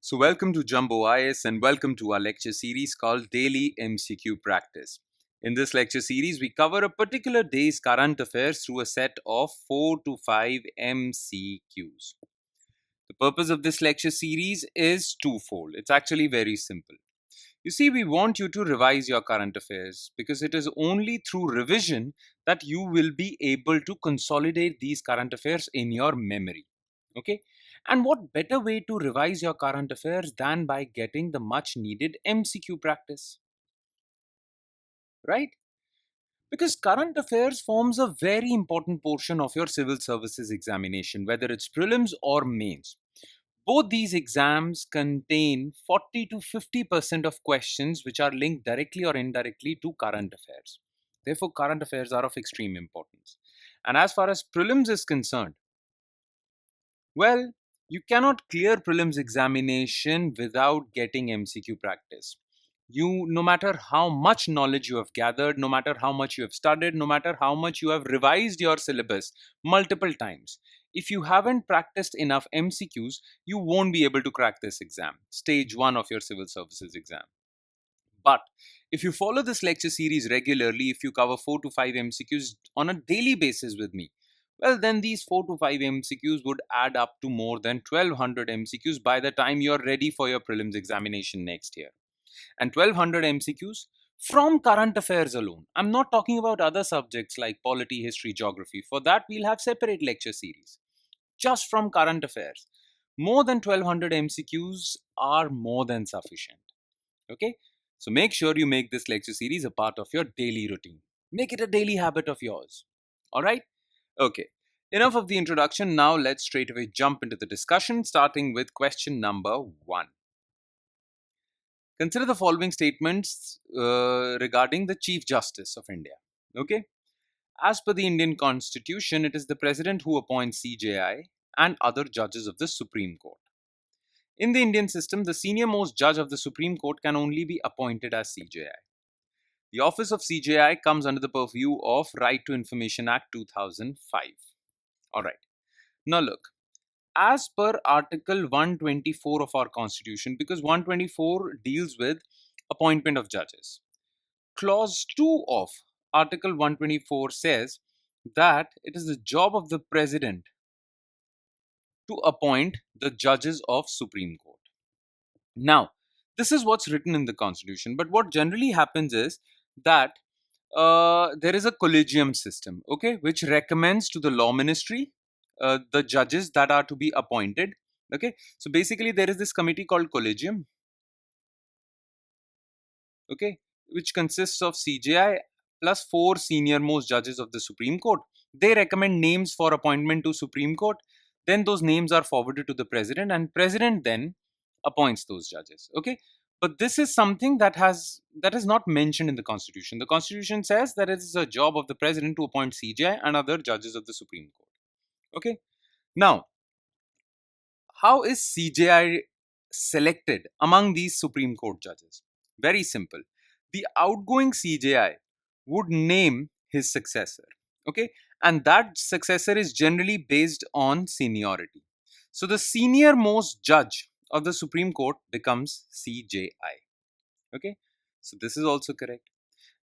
So welcome to Jumbo IS and welcome to our lecture series called Daily MCQ Practice. In this lecture series, we cover a particular day's current affairs through a set of 4 to 5 MCQs. The purpose of this lecture series is twofold. It's actually very simple. You see, we want you to revise your current affairs because it is only through revision that you will be able to consolidate these current affairs in your memory. Okay? And what better way to revise your current affairs than by getting the much needed MCQ practice? Right? Because current affairs forms a very important portion of your civil services examination, whether it's prelims or mains. Both these exams contain 40 to 50% of questions which are linked directly or indirectly to current affairs. Therefore, current affairs are of extreme importance. And as far as prelims is concerned, well, you cannot clear prelims examination without getting MCQ practice. No matter how much knowledge you have gathered, no matter how much you have studied, no matter how much you have revised your syllabus multiple times, if you haven't practiced enough MCQs, you won't be able to crack this exam, stage 1 of your civil services exam. But if you follow this lecture series regularly, if you cover 4 to 5 MCQs on a daily basis with me, well, then these 4 to 5 MCQs would add up to more than 1200 MCQs by the time you're ready for your prelims examination next year. And 1200 MCQs from current affairs alone. I'm not talking about other subjects like polity, history, geography. For that, we'll have separate lecture series. Just from current affairs. More than 1200 MCQs are more than sufficient. Okay? So make sure you make this lecture series a part of your daily routine. Make it a daily habit of yours. Alright? Okay. Enough of the introduction. Now let's straight away jump into the discussion, starting with question number 1. Consider the following statements regarding the Chief Justice of India. Okay? As per the Indian Constitution, it is the President who appoints CJI and other judges of the Supreme Court. In the Indian system, the senior most judge of the Supreme Court can only be appointed as CJI. The office of CJI comes under the purview of Right to Information Act 2005. Alright. Now look, as per Article 124 of our Constitution, because 124 deals with appointment of judges. Clause 2 of Article 124 says that it is the job of the President to appoint the judges of Supreme Court. Now, this is what's written in the Constitution, but what generally happens is that there is a collegium system, okay, which recommends to the law ministry the judges that are to be appointed. Okay, so basically there is this committee called collegium, okay, which consists of CJI plus 4 senior most judges of the Supreme Court. They recommend names for appointment to Supreme Court. Then those names are forwarded to the president, and president then appoints those judges. Okay, but this is something that is not mentioned in the Constitution. The Constitution says that it is a job of the president to appoint CJI and other judges of the Supreme Court. Okay, now how is CJI selected among these Supreme Court judges? Very simple. The outgoing CJI would name his successor. Okay, and that successor is generally based on seniority. So the senior most judge of the Supreme Court becomes CJI. Okay, so this is also correct.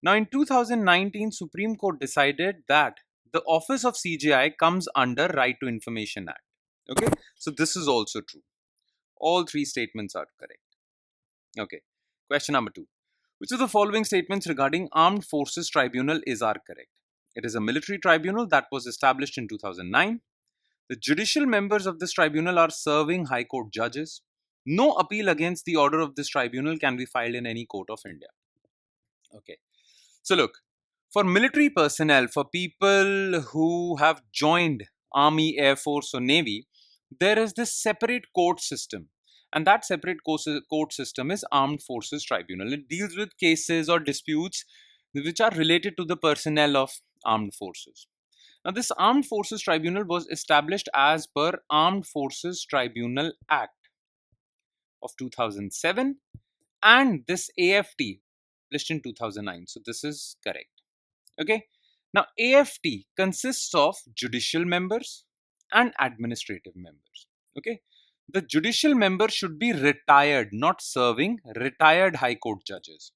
Now in 2019, Supreme Court decided that the office of CJI comes under Right to Information Act. Okay, so this is also true. All three statements are correct. Okay, question number 2. Which of the following statements regarding Armed Forces Tribunal are correct? It is a military tribunal that was established in 2009. The judicial members of this tribunal are serving High Court judges. No appeal against the order of this tribunal can be filed in any court of India. Okay, so look, for military personnel, for people who have joined Army, Air Force or Navy, there is this separate court system. And that separate court system is Armed Forces Tribunal. It deals with cases or disputes which are related to the personnel of armed forces. Now, this Armed Forces Tribunal was established as per Armed Forces Tribunal Act of 2007 and this AFT published in 2009. So this is correct. Okay. Now, AFT consists of judicial members and administrative members. Okay. The judicial members should be retired, not serving, retired High Court judges.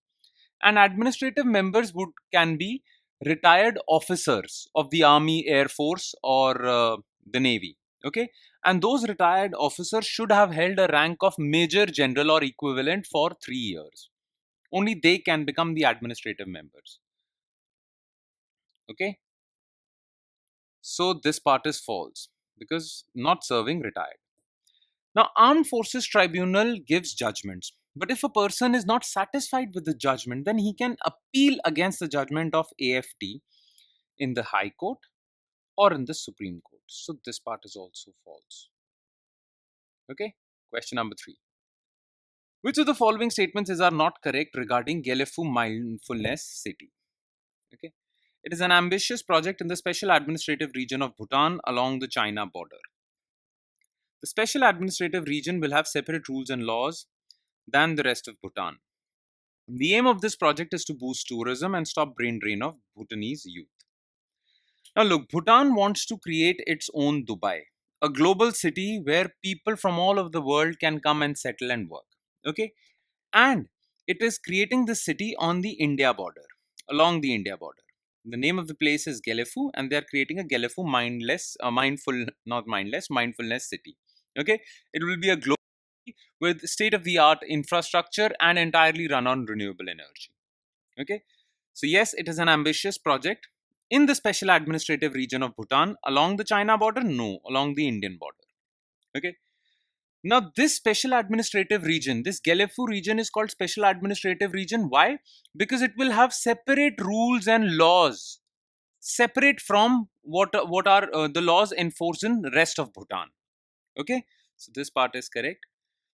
And administrative members can be retired officers of the Army, Air Force, or the Navy. Okay, and those retired officers should have held a rank of Major General or equivalent for 3 years. Only they can become the administrative members. Okay, so this part is false because not serving, retired. Now, Armed Forces Tribunal gives judgments. But if a person is not satisfied with the judgment, then he can appeal against the judgment of AFT in the High Court or in the Supreme Court. So this part is also false. Okay, question number 3. Which of the following statements are not correct regarding Gelefu Mindfulness City? Okay, it is an ambitious project in the special administrative region of Bhutan along the China border. The special administrative region will have separate rules and laws than the rest of Bhutan. The aim of this project is to boost tourism and stop brain drain of Bhutanese youth. Now, look, Bhutan wants to create its own Dubai, a global city where people from all over the world can come and settle and work. Okay, and it is creating the city on the India border, along the India border. The name of the place is Gelefu, and they are creating a Gelefu mindfulness city. Okay, it will be a global city with state of the art infrastructure and entirely run on renewable energy. Okay, so yes, it is an ambitious project in the special administrative region of Bhutan along the China border. No, along the Indian border. Okay, now this special administrative region, this Gelefu region, is called special administrative region. Why? Because it will have separate rules and laws, separate from what are the laws enforced in rest of Bhutan. Okay, so this part is correct.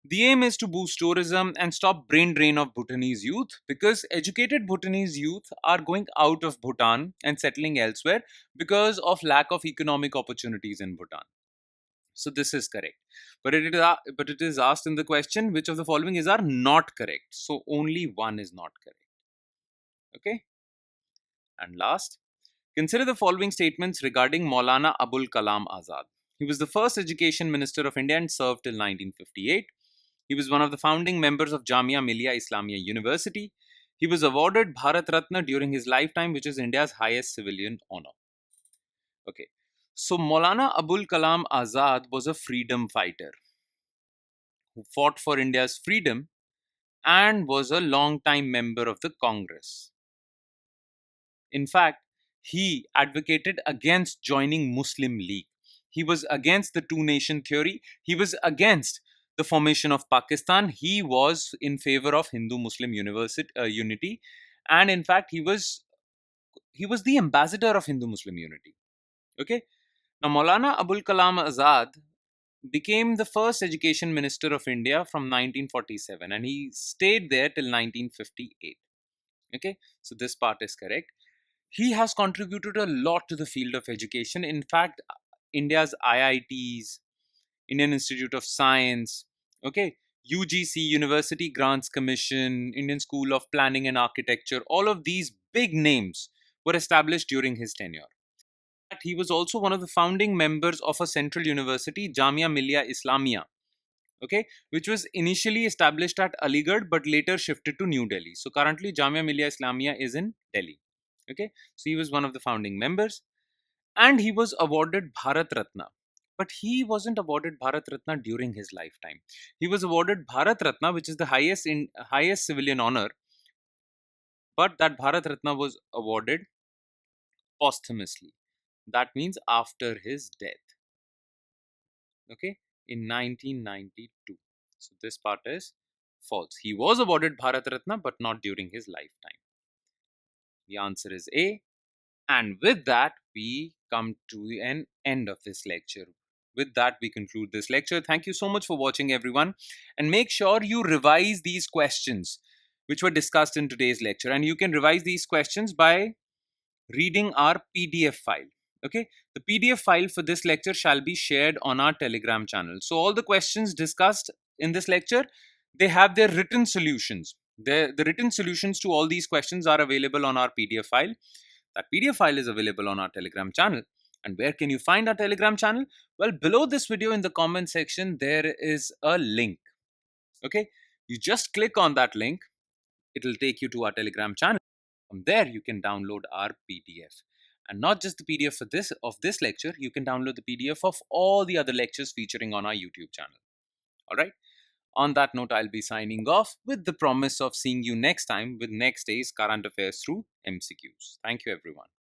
The aim is to boost tourism and stop brain drain of Bhutanese youth, because educated Bhutanese youth are going out of Bhutan and settling elsewhere because of lack of economic opportunities in Bhutan. So this is correct. But it is asked in the question, which of the following is are not correct. So only one is not correct. Okay. And last, consider the following statements regarding Maulana Abul Kalam Azad. He was the first education minister of India and served till 1958. He was one of the founding members of Jamia Millia Islamia University. He was awarded Bharat Ratna during his lifetime, which is India's highest civilian honor. Okay. So Maulana Abul Kalam Azad was a freedom fighter who fought for India's freedom and was a long-time member of the Congress. In fact, he advocated against joining Muslim League. He was against the two-nation theory. He was against the formation of Pakistan. He was in favor of Hindu-Muslim unity, and in fact, he was the ambassador of Hindu-Muslim unity. Okay. Now, Maulana Abul Kalam Azad became the first education minister of India from 1947, and he stayed there till 1958. Okay, so this part is correct. He has contributed a lot to the field of education. In fact, India's IITs, Indian Institute of Science, okay, UGC, University Grants Commission, Indian School of Planning and Architecture, all of these big names were established during his tenure. He was also one of the founding members of a central university, Jamia Millia Islamia, okay, which was initially established at Aligarh but later shifted to New Delhi. So currently Jamia Millia Islamia is in Delhi. Okay, so he was one of the founding members, and he was awarded Bharat Ratna. But he wasn't awarded Bharat Ratna during his lifetime. He was awarded Bharat Ratna, which is the highest civilian honor, but that Bharat Ratna was awarded posthumously. That means after his death. Okay, in 1992. So this part is false. He was awarded Bharat Ratna, but not during his lifetime. The answer is A. And with that, we come to an end of this lecture. With that, we conclude this lecture. Thank you so much for watching, everyone. And make sure you revise these questions which were discussed in today's lecture. And you can revise these questions by reading our PDF file. Okay, the PDF file for this lecture shall be shared on our Telegram channel. So all the questions discussed in this lecture, they have their written solutions. The written solutions to all these questions are available on our PDF file. That PDF file is available on our Telegram channel. And where can you find our Telegram channel? Well, below this video in the comment section, there is a link. Okay, you just click on that link, it'll take you to our Telegram channel. From there, you can download our PDF. And not just the PDF for this lecture, you can download the PDF of all the other lectures featuring on our YouTube channel. All right. On that note, I'll be signing off with the promise of seeing you next time with next day's current affairs through MCQs. Thank you, everyone.